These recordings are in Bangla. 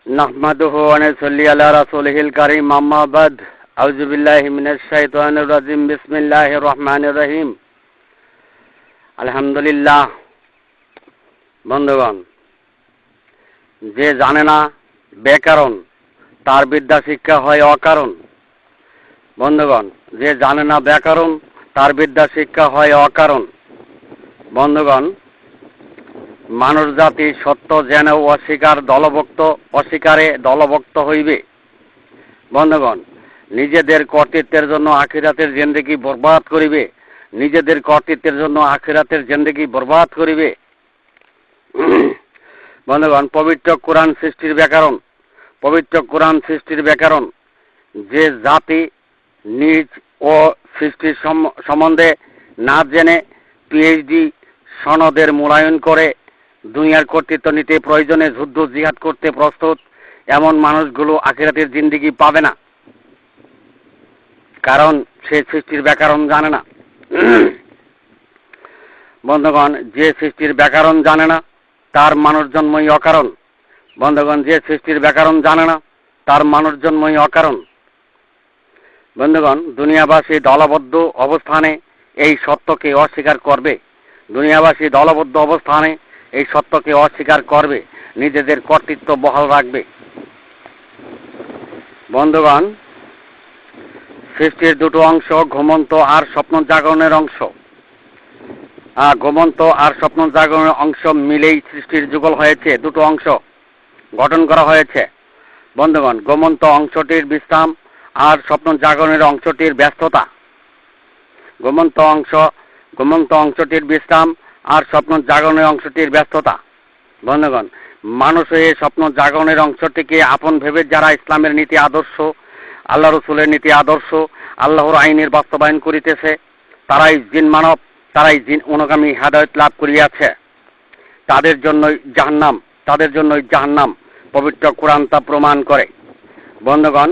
নাহমাদুহু ওয়া নুসাল্লি আলা রাসূলিহিল কারীম আম্মা বাদ আউযু বিল্লাহি মিনাশ শাইতানির রাজিম বিসমিল্লাহির রহমানির রহিম আলহামদুলিল্লাহ। বন্ধুগণ, যে জানে না ব্যাকরণ তার বিদ্যা শিক্ষা হয় অকারণ। বন্ধুগণ, যে জানে না ব্যাকরণ তার বিদ্যা শিক্ষা হয় অকারণ। বন্ধুগণ, মানুষ জাতি সত্য জেনেও অস্বীকারে দলভুক্ত হইবে। বন্ধুগণ, নিজেদের কর্তৃত্বের জন্য আখিরাতের জিন্দেগি বরবাদ করিবে। নিজেদের কর্তৃত্বের জন্য আখিরাতের জিন্দেগি বরবাদ করিবে। বন্ধুগণ, পবিত্র কোরআন সৃষ্টির ব্যাকরণ যে জাতি নিজ ও সৃষ্টির সম্বন্ধে না জেনে পিএইচডি সনদের মূল্যায়ন করে দুনিয়ার কর্তৃত্ব নিতে প্রয়োজনে যুদ্ধ জিহাদ করতে প্রস্তুত, এমন মানুষগুলো আখিরাতের জিন্দেগি পাবে না, কারণ সে সৃষ্টির ব্যাকরণ জানে না। বন্ধুগণ, যে সৃষ্টির ব্যাকরণ জানে না তার মানুষ জন্মই অকারণ। বন্ধুগণ, যে সৃষ্টির ব্যাকরণ জানে না তার মানুষ জন্মই অকারণ। বন্ধুগণ, দুনিয়াবাসী দলবদ্ধ অবস্থানে এই সত্যকে অস্বীকার করবে। দুনিয়াবাসী দলবদ্ধ অবস্থানে এই সত্যকে অস্বীকার করবে, নিজেদের কর্তৃত্ব বহাল রাখবে। বন্ধুগণ, সৃষ্টির দুটো অংশ, ঘুমন্ত আর স্বপ্ন জাগরণের অংশ। ঘুমন্ত আর স্বপ্ন জাগরণের অংশ মিলেই সৃষ্টির যুগল হয়েছে। দুটো অংশ গঠন করা হয়েছে। বন্ধুগণ, ঘুমন্ত অংশটির বিশ্রাম আর স্বপ্ন জাগরণের অংশটির ব্যস্ততা। ঘুমন্ত অংশটির বিশ্রাম আর স্বপ্ন জাগরণের অংশটির ব্যস্ততা। বন্ধুগণ, মানুষ হয়ে স্বপ্ন জাগরণের অংশটিকে আপন ভেবে যারা ইসলামের নীতি আদর্শ, আল্লাহ রসুলের নীতি আদর্শ, আল্লাহর আইনের বাস্তবায়ন করিতেছে, তারাই জিন অনুগামী হেদায়েত লাভ করিয়াছে। তাদের জন্যই জাহান্নাম পবিত্র কোরআন তা প্রমাণ করে। বন্ধুগণ,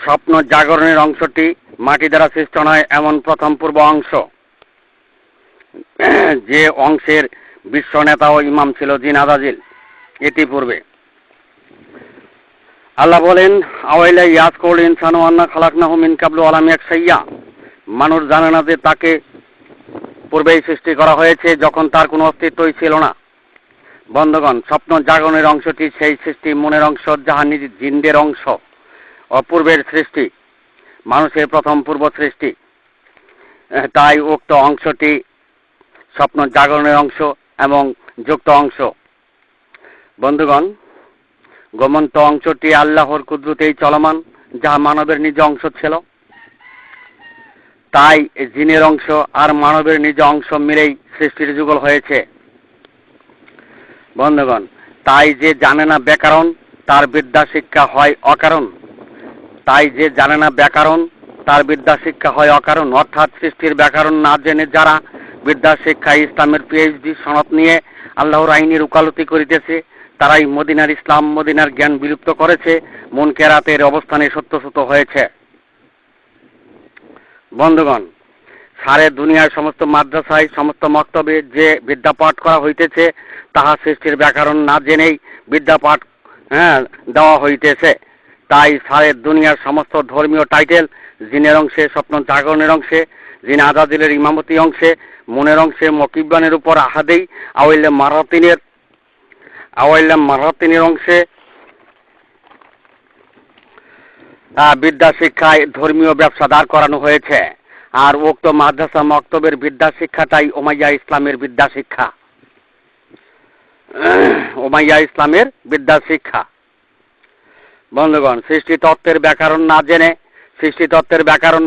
স্বপ্ন জাগরণের অংশটি মাটি দ্বারা সৃষ্ট নয় এমন প্রথম পূর্ব অংশ, যে অংশের বিশ্ব নেতা ও ইমাম ছিল জিন আজাজিল। ইতিপূর্বে আল্লাহ বলেন, আওয়াইলা ইয়াজকুল ইনসানু আন্না খালাকনাহু মিন কাবলু ওয়া লাম ইয়াক শাইয়্যা। মানুষ জানে না যে তাকে পূর্বেই সৃষ্টি করা হয়েছে, যখন তার কোনো অস্তিত্বই ছিল না। বন্ধুগণ, স্বপ্ন জাগরণের অংশটি সেই সৃষ্টি মনের অংশ, যাহা নিজ জিনদের অংশ, অপূর্বের সৃষ্টি, মানুষের প্রথম পূর্ব সৃষ্টি। তাই উক্ত অংশটি স্বপ্ন জাগরণের অংশ এবং যুক্ত অংশ। বন্ধুগণ, ঘুমন্ত অংশটি আল্লাহর কুদরতেই চলমান, যাহা মানবের নিজ অংশ ছিল। তাই জিনের অংশ আর মানবের নিজ অংশ মিলেই সৃষ্টির যুগল হয়েছে। বন্ধুগণ, তাই যে জানে না ব্যাকরণ তার বিদ্যা শিক্ষা হয় অকারণ। অর্থাৎ সৃষ্টির ব্যাকরণ না জেনে যারা বিদ্যা শিক্ষায় ইসলামের পিএইচডি সনদ নিয়ে আল্লাহর আইনের উকালতি করিতেছে, তারাই মদিনার ইসলাম, মদিনার জ্ঞান বিলুপ্ত করেছে, মুনকেরাতের অবস্থানে সত্যসূত হয়েছে। বন্ধুগণ, সারে দুনিয়ার সমস্ত মাদ্রাসায়, সমস্ত মক্তবে যে বিদ্যাপাঠ করা হইতেছে, তাহা সৃষ্টির ব্যাকরণ না জেনেই বিদ্যাপাঠ দেওয়া হইতেছে। তাই সারে দুনিয়ার সমস্ত ধর্মীয় টাইটেল জিনের অংশে, স্বপ্ন জাগরণের অংশে, জিন আজাদিলের ইমামতি অংশে, মনের অংশে, মকিবানের উপর আহাদেই, আওয়াইলে মারাতিনের অংশে বিদ্যা শিক্ষায় ধর্মীয় ব্যবসা দাঁড় করানো হয়েছে। আর উক্ত মাদ্রাসা মক্তবের বিদ্যা শিক্ষাটাই ওমাইয়া ইসলামের বিদ্যা শিক্ষা। বন্ধুগণ, সৃষ্টিতত্ত্বের ব্যাকরণ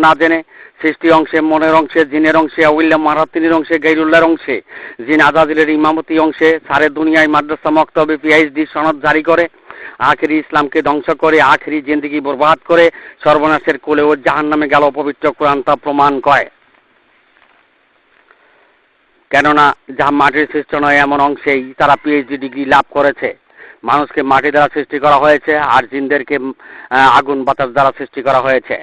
না জেনে সৃষ্টি অংশে, মনের অংশে, জিনের অংশে, আউইল্লা মারাতিনের অংশে, গাইরুল্লাহর অংশে, জিন আজাদিলের ইমামতি অংশে সারে দুনিয়ায় মাদ্রাসা মক্তবে পিএইচডি সনদ জারি করে আখেরি ইসলামকে ধ্বংস করে, আখেরি জিন্দেগি বরবাদ করে সর্বনাশের কোলে ও জাহান্নামে গেল পবিত্র কোরআন তা প্রমাণ করে। কেননা যাহা মাটির সৃষ্ট নয় এমন অংশেই তারা পিএইচডি ডিগ্রি লাভ করেছে। মানুষকে মাটি দ্বারা সৃষ্টি করা হয়েছে, আর জিনদেরকে আগুন বাতাস দ্বারা সৃষ্টি করা হয়েছে।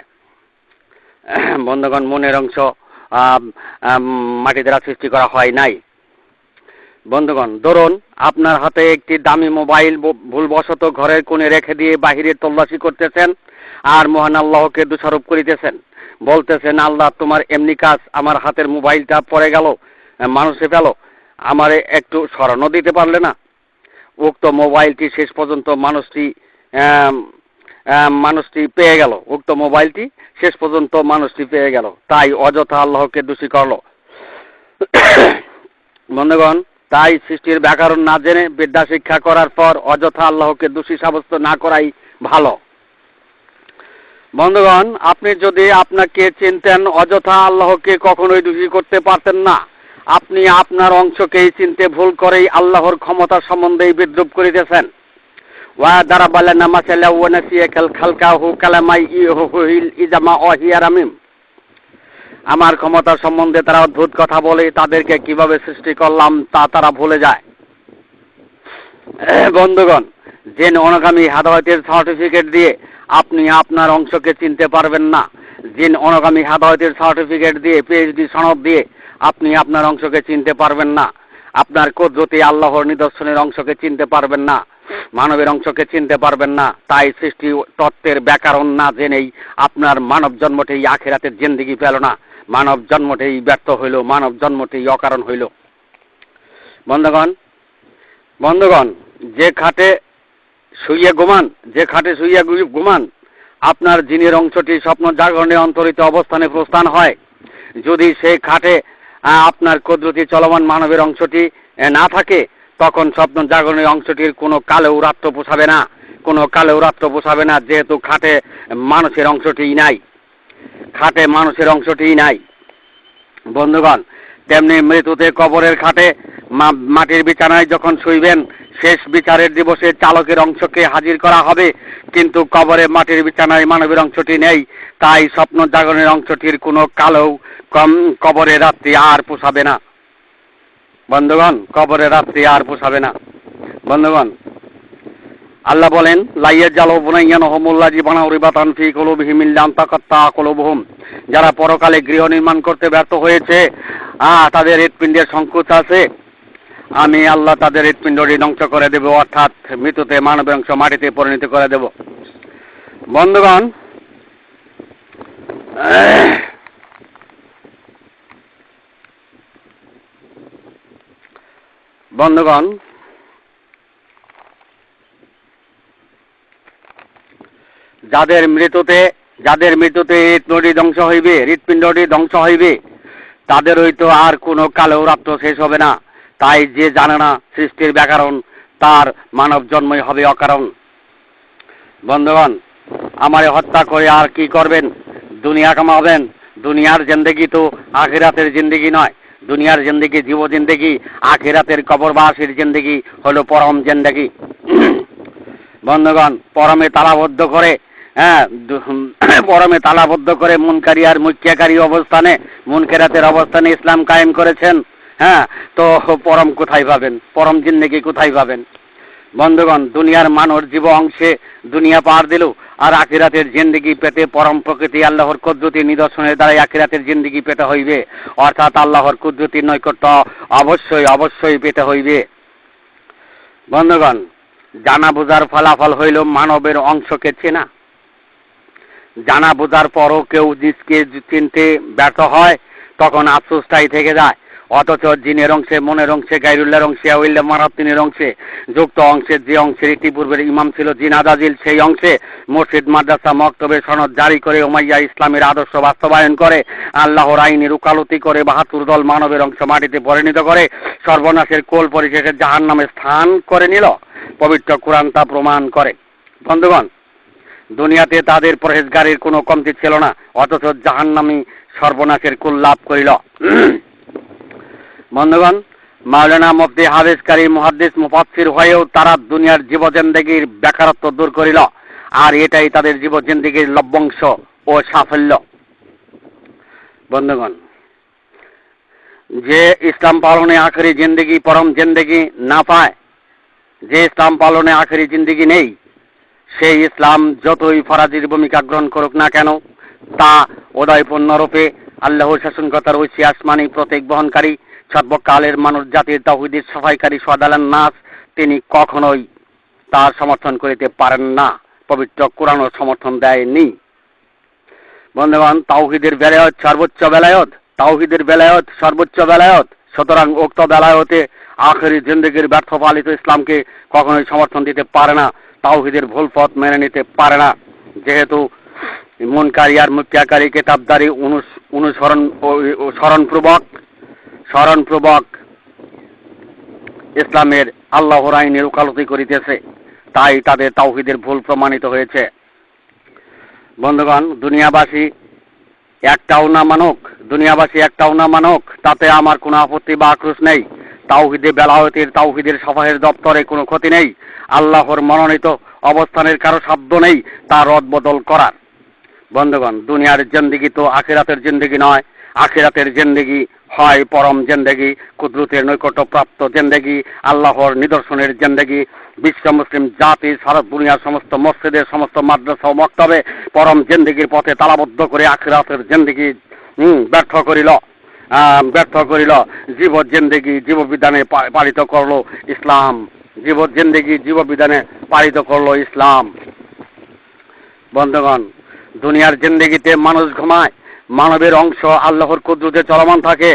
বন্ধুগণ, মনের অংশ মাটি দ্বারা সৃষ্টি করা হয় নাই। বন্ধুগণ, ধরুন আপনার হাতে একটি দামি মোবাইল ভুলবশত ঘরের কোণে রেখে দিয়ে বাহিরে তল্লাশি করতেছেন আর মহান আল্লাহকে দোষারোপ করিতেছেন, বলতেছেন আল্লাহ তোমার এমনি কাজ, আমার হাতের মোবাইলটা পড়ে গেল, মানুষে পেল, আমারে একটু স্মরণও দিতে পারলে না। উক্ত মোবাইলটি শেষ পর্যন্ত মানুষটি পেয়ে গেল, উক্ত মোবাইলটি শেষ পর্যন্ত মানুষটি পেয়ে গেল, তাই অযথা আল্লাহকে দোষী করলো। বন্ধুগণ, তাই সৃষ্টির ব্যাকরণ না জেনে বিদ্যা শিক্ষা করার পর অযথা আল্লাহকে দোষী সাব্যস্ত না করাই ভালো। বন্ধুগণ, আপনি যদি আপনাকে চিনতেন অযথা আল্লাহকে কখনোই দোষী করতে পারতেন না। আপনি আপনার অংশকেই চিনতে ভুল করেই আল্লাহর ক্ষমতা সম্বন্ধেই বিদ্রুপ করিতেছেন। ওয়া দারাবালানা মাসালা ওয়া নাসিয়া খালকাহু কালামাই ইহুল ইজামা ওয়াহিয়ারামিম। আমার ক্ষমতা সম্বন্ধে তারা অদ্ভুত কথা বলে, তাদেরকে কিভাবে সৃষ্টি করলাম তা তারা ভুলে যায়। বন্ধুগণ, জিন অনাগামী হেদায়েতের সার্টিফিকেট দিয়ে আপনি আপনার অংশকে চিনতে পারবেন না। জিন অনাগামী হেদায়েতের সার্টিফিকেট দিয়ে, পিএইচডি সনদ দিয়ে আপনি আপনার অংশকে চিনতে পারবেন না। আপনার কুদরতি আল্লাহর নিদর্শনের অংশকে চিনতে পারবেন না, মানবের অংশকে চিনতে পারবেন না। তাই সৃষ্টি তত্ত্বের ব্যাকরণ না জেনেই আপনার মানব জন্মটি আখিরাতের জিন্দেগি পেল না, মানব জন্মটি ব্যর্থ হইল, মানব জন্মটি অকারণ হইল। বন্ধুগণ, যে খাটে শুইয়ে ঘুমান আপনার জিনের অংশটি স্বপ্ন জাগরণে অন্তরিত অবস্থানে প্রস্থান হয়। যদি সেই খাটে আপনার কুদরতি চলমান মানবের অংশটি না থাকে, তখন স্বপ্ন জাগরণের অংশটির কোনো কালেও রাত্র পোষাবে না, যেহেতু খাটে মানুষের অংশটিই নাই। বন্ধুগণ, তেমনি মৃত্যুতে কবরের খাটে মাটির বিছানায় যখন শুইবেন, শেষ বিচারের দিবসে চালকের অংশকে হাজির করা হবে, কিন্তু কবরে মাটির বিছানায় মানবের অংশটি নেই। তাই স্বপ্ন জাগরণের অংশটির কোনো কালেও কবরে রাত্রি আর পোষাবে না। বন্ধুগণ, কবরে রাত্রি আর পোষাবে না। বন্ধুগণ, আল্লাহ বলেন, লাইয়াজালু বুনাইয়ানহুমুল্লাযী বানাউ রিবাতান ফী কুলুবিহিম ইল্লা আন তাকাত্তা কুলুবুহুম। যারা পরকালে গৃহ নির্মাণ করতে ব্যর্থ হয়েছে, তাদের হৃৎপিণ্ডের সংকোচ আছে, আমি আল্লাহ তাদের হৃৎপিণ্ডটি ধ্বংস করে দেব, অর্থাৎ মৃত্যুতে মানবের অংশ মাটিতে পরিণত করে দেব। বন্ধুগণ, যাদের মৃত্যুতে হৃৎপিণ্ডটি ধ্বংস হইবে, তাদের হয়তো আর কোনো কালেও রাত্র শেষ হবে না। তাই যে জানে না সৃষ্টির ব্যাকরণ, তার মানব জন্মই হবে অকারণ। বন্ধুগণ, আমারে হত্যা করে আর কি করবেন? দুনিয়া কামাবেন। দুনিয়ার জিন্দেগি তো আখিরাতের জিন্দেগি নয়। দুনিয়ার জিন্দেগি জীব জিন্দেগি, আখিরাতের কবরবাসীর জিন্দেগি হলো পরম জিন্দেগি। বন্ধুগণ, পরমে তালাবদ্ধ করে মুনকারি আর মুক্তিয়াকারী অবস্থানে, মুনকেরাতের অবস্থানে ইসলাম কায়েম করেছেন। তো পরম কোথায় পাবেন? পরম জিন্দেগি কোথায় পাবেন? বন্ধুগণ, দুনিয়ার মানুষ জীব অংশে দুনিয়া পার দিল, আর আখিরাতের জিন্দেগি পেতে পরম প্রকৃতি আল্লাহর কুদরতি নিদর্শনের দ্বারাই আখিরাতের জিন্দেগি পেতে হইবে, অর্থাৎ আল্লাহর কুদরতির নৈকট্য অবশ্যই পেতে হইবে। বন্ধুগণ, জানা বোঝার ফলাফল হইল মানবের অংশকে চেনা। জানা বোঝার পরও কেউ নিজকে চিনতে ব্যর্থ হয়, তখন আফসোসটাই থেকে যায়। অথচ জিনের অংশে, মনের অংশে, গায়রুল্লাহর অংশে, আউলিয়া মারাতিনের অংশে, যুক্ত অংশে, যে অংশের ইতিপূর্বের ইমাম ছিল জিন আজাজিল, সেই অংশে মসজিদ, মাদ্রাসা, মক্তবে সনদ জারি করে উমাইয়া ইসলামের আদর্শ বাস্তবায়ন করে, আল্লাহর আইনের উকালতি করে ৭২ দল মানবের অংশ মাটিতে পরিণত করে সর্বনাশের কোল পরিশেষে জাহান্নামে স্থান করে নিল। পবিত্র কোরআন তা প্রমাণ করে। বন্ধুগণ, দুনিয়াতে তাদের পরহেজগারির কোনো কমতি ছিল না, অথচ জাহান্নামী সর্বনাশের কুল লাভ করিল। বন্ধুগণ, মাওলানা মুফতি হাফেজ কারী মুহাদ্দিস মুফাসসির হয়েও তারা দুনিয়ার জীবজিন্দেগির বেকারত্ব দূর করিল, আর এটাই তাদের জীবজিন্দেগির লভ্যাংশ ও সাফল্য। বন্ধুগণ, যে ইসলাম পালনে আখেরি জিন্দেগি পরম জিন্দেগি না পায়, যে ইসলাম পালনে আখেরি জিন্দেগি নেই, সেই ইসলাম যতই ফরাজির ভূমিকা গ্রহণ করুক না কেন, তা উদয়পূর্ণ রূপে আল্লাহর শাসনকর্তার ঐশী আসমানি প্রতীক বহনকারী সর্বকালের মানুষ জাতির তাওহীদের সাফাইকারী সদালান নাস, তিনি কখনোই তার সমর্থন করিতে পারেন না। পবিত্র কোরআনও সমর্থন দেয়নি। বন্ধুগণ, তাওহীদের বেলায়ত সর্বোচ্চ বেলায়ত, তাওহীদের বেলায়ত সর্বোচ্চ বেলায়ত। সুতরাং উক্ত বেলায়তে আখেরি জিন্দেগির ব্যর্থ পালিত ইসলামকে কখনোই সমর্থন দিতে পারে না, তাওহীদের ভুল পথ মেনে নিতে পারে না। যেহেতু মুনকারী আর মুক্তিয়াকারী কিতাবদারি স্মরণপূর্বক ইসলামের আল্লাহর আইনের ওকালতি করিতেছে, তাই তাদের তাওহীদের ভুল প্রমাণিত হয়েছে। বন্ধুগণ, দুনিয়াবাসী একটাও না মানুক, তাতে আমার কোনো আপত্তি বা আক্রোশ নেই। তাওহীদে বেলায়েতের, তাওহীদের সাফাহের দপ্তরে কোনো ক্ষতি নেই। আল্লাহর মনোনীত অবস্থানের কারো সাধ্য নেই তা রদবদল করার। বন্ধুগণ, দুনিয়ার জিন্দেগি তো আখিরাতের জিন্দেগি নয়। আখিরাতের জিন্দেগি হয় পরম জিন্দেগি, কুদরতের নৈকট্যপ্রাপ্ত জিন্দেগি, আল্লাহর নিদর্শনের জিন্দেগি। বিশ্ব মুসলিম জাতি সারা দুনিয়ার সমস্ত মসজিদের, সমস্ত মাদ্রাসা ও মক্তবে পরম জিন্দেগির পথে তালাবদ্ধ করে আখিরাতের জিন্দেগি ব্যর্থ করিল। জীবন জিন্দেগি জীববিধানে পালিত করলো ইসলাম। জীবন জিন্দেগি জীববিধানে পালিত করলো ইসলাম। বন্ধুগণ, দুনিয়ার জিন্দেগিতে মানুষ ঘুমায়, মানবের অংশ আল্লাহর কুদরতে চলমান থাকে।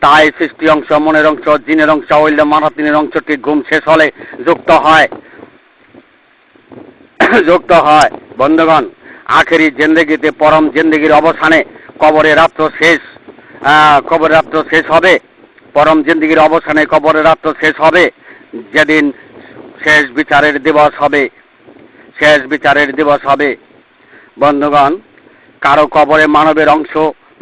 তাই সৃষ্টি অংশ, মনের অংশ, জিনের অংশ, মানাতিনের অংশটি ঘুম শেষ হলে যুক্ত হয়। বন্ধুগণ, আখেরি জিন্দেগিতে, পরম জিন্দেগির অবসানে কবরের রাত্র শেষ হবে। পরম জিন্দেগির অবসানে কবরের রাত্র শেষ হবে, যেদিন শেষ বিচারের দিবস হবে। বন্ধুগণ, কারো কবরে মানবের অংশ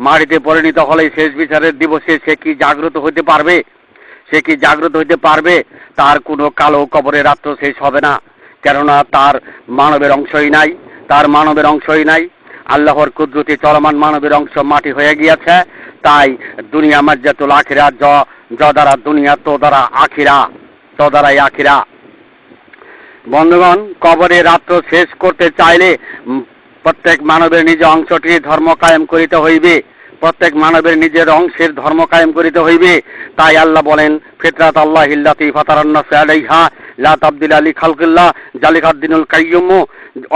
মাটিতে পরিণত হলে শেষ বিচারের দিবসে সে কি জাগ্রত হইতে পারবে? তার কোনো কালো কবরে রাত্র শেষ হবে না, কেননা তার মানবের অংশই নাই। আল্লাহর কুদরতে চলমান মানবের অংশ মাটি হয়ে গিয়েছে। তাই দুনিয়া মাজ্জাতুল আখিরা, য দ্বারা দুনিয়া তো দ্বারা আখিরা, তো দ্বারাই আখিরা। বন্ধুগণ, কবরে রাত্র শেষ করতে চাইলে প্রত্যেক মানবের নিজ অংশটির ধর্ম কায়েম করিতে হইবে, প্রত্যেক মানবের নিজের অংশের ধর্ম কায়েম করিতে হইবে। তাই আল্লাহ বলেন, ফিতরাত আল্লাহিল্লাতী ফাতারান নাস আলাইহা লা তাবদীলা লিখালকিল্লাহ যালিকাদ দীনুল কাইয়্যুম,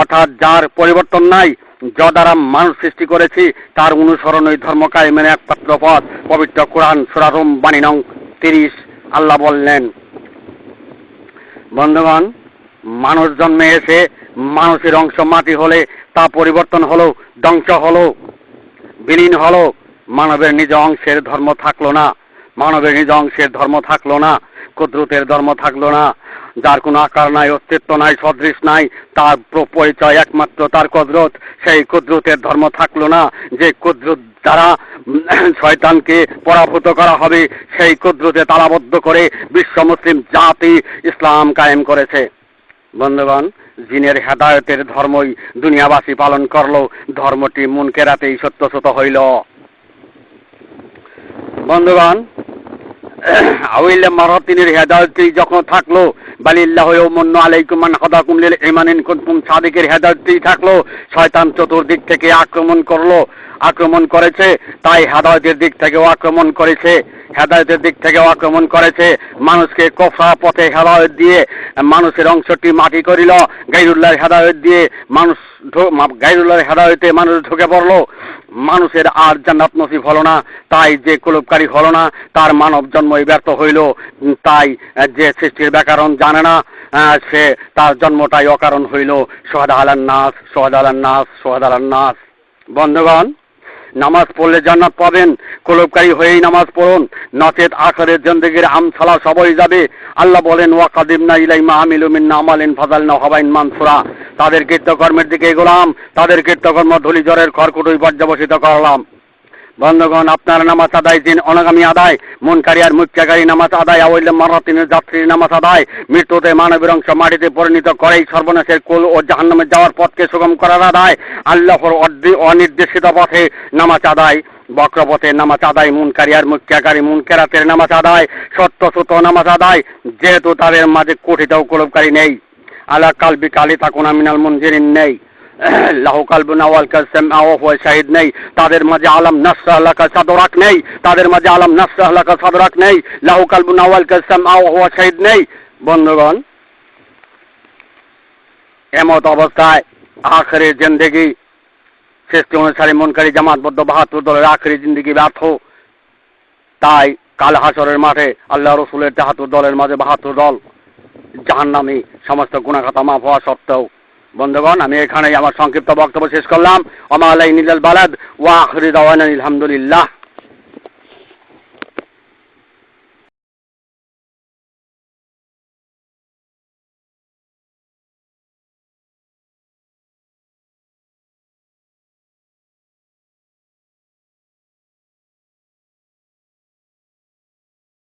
অর্থাৎ যার পরিবর্তন নাই, যা দ্বারা মানুষ সৃষ্টি করেছি তার অনুসরণই ধর্ম কায়েমের একমাত্র পথ। পবিত্র কোরআন সূরা রুম বাণী নং 30 আল্লাহ বললেন। বন্ধুগণ, মানুষ জন্মে এসে মানুষের অংশ মাটি হলে তা পরিবর্তন হলো, ধ্বংস হলো, বিলীন হলো। মানবের নিজ অংশের ধর্ম থাকলো না, কুদরতের ধর্ম থাকলো না। যার কোনো আকার নাই, অস্তিত্ব নাই, সদৃশ নাই, তার পরিচয় একমাত্র তার কুদরত। সেই কুদরতের ধর্ম থাকলো না। যে কুদরত দ্বারা শয়তানকে পরাভূত করা হবে, সেই কুদরতে তালাবদ্ধ করে বিশ্ব মুসলিম জাতি ইসলাম কায়েম করেছে। বন্ধুগণ, জিনের হেদায়েতের ধর্মই দুনিয়াবাসী পালন করলো, ধর্মটি মুনকেরাতেই সত্যসত হইল। বন্ধুগণ, আউইল মারাতিনের হেদায়েতই যখন থাকলো, বালিল্লাহু ইয়ামুন্নু আলাইকুম মান হাদাকুম লিল ঈমান ইন কুনতুম সাদিকের হেদায়েতই থাকলো, শয়তান চতুর্দিক থেকে আক্রমণ করেছে। তাই হেদায়েতের দিক থেকেও আক্রমণ করেছে। মানুষকে কোফরা পথে হেদায়েত দিয়ে মানুষের অংশটি মাটি করিল, গায়রুল্লাহর হেদায়েত দিয়ে গায়রুল্লাহর হেদায়েতে মানুষ ঢুকে পড়লো। মানুষের আর জান্নাত নসিব হলো না। তাই যে কুলুপকারী হলো না, তার মানব জন্মই ব্যর্থ হইল। তাই যে সৃষ্টির ব্যাকরণ জানে না, সে তার জন্মটাই অকারণ হইল। সোহাদালান নাস। বন্ধুগণ, নামাজ পড়লে জান্নাত পাবেন, কুলুপকারী হয়েই নামাজ পড়ুন, নচেত আখিরের জিন্দেগির আমসালা সবই যাবে। আল্লাহ বলেন, ওয়াকাদিমনা ইলাইমা আমিলু মিন আমালিন ফাজালনা হাবাইন মানসুরা। তাদের কৃতকর্মের দিকে এগোলাম, তাদের কৃতকর্ম ধুলি জ্বরের খড়কুটোয় পর্যবসিত করলাম। বন্ধুগণ, আপনার নামাজ আদায়, দিন অনাগামী আদায়, মুনকারী আর মুক্তিয়াকারী নামাজ আদায়, আওয়াইলে মারাতিনের যাত্রীর নামাজ আদায়, মৃত্যুতে মানবের অংশ মাটিতে পরিণত করেই সর্বনাশের কুল ও জাহান্নামে যাওয়ার পথকে সুগম করার আদায়, আল্লাহর অনির্দেশিত পথে নামাজ আদায়, বক্রপথে নামাজ আদায়, মুনকারী আর মুক্তিয়াকারী মুনকেরাতের নামাজ আদায়, সত্যসুত নামাজ আদায়। যেহেতু তাদের মাঝে কোটিটাও কুলুপকারী নেই, আলা কালবি কালি তাকুনা মিনাল মুনজিরিন নেই, লাহু কালবুন ওয়াল কাসামআ ওয়া হুয়া শাহিদ নেই, তাদের মাঝে আলাম নাসরাহ লাকা সাদরাক নেই, তাদের মাঝে আলাম নাসরাহ লাকা সাদরাক নেই, লাহু কালবুন ওয়াল কাসামআ ওয়া হুয়া শাহিদ নেই। বন্ধুগণ, এমত অবস্থায় আখেরি জিন্দেগি সৃষ্টি অনুসারী মনকারী জামাতবদ্ধ ৭২ দলের আখেরি জিন্দেগি ব্যর্থ। তাই কাল হাসরের মাঠে আল্লাহ রসুলের ৭৩ দলের মাঝে ৭২ দল জাহান্নামী, সমস্ত গুনাহখাতা মাফ হওয়া সত্ত্বেও। বন্ধুগণ, আমি এখানেই আমার সংক্ষিপ্ত বক্তব্য শেষ করলাম। ওয়া মা আলাইনা ইল্লাল বালাগ ওয়া আখিরু দাওয়ানা আলহামদুলিল্লাহ।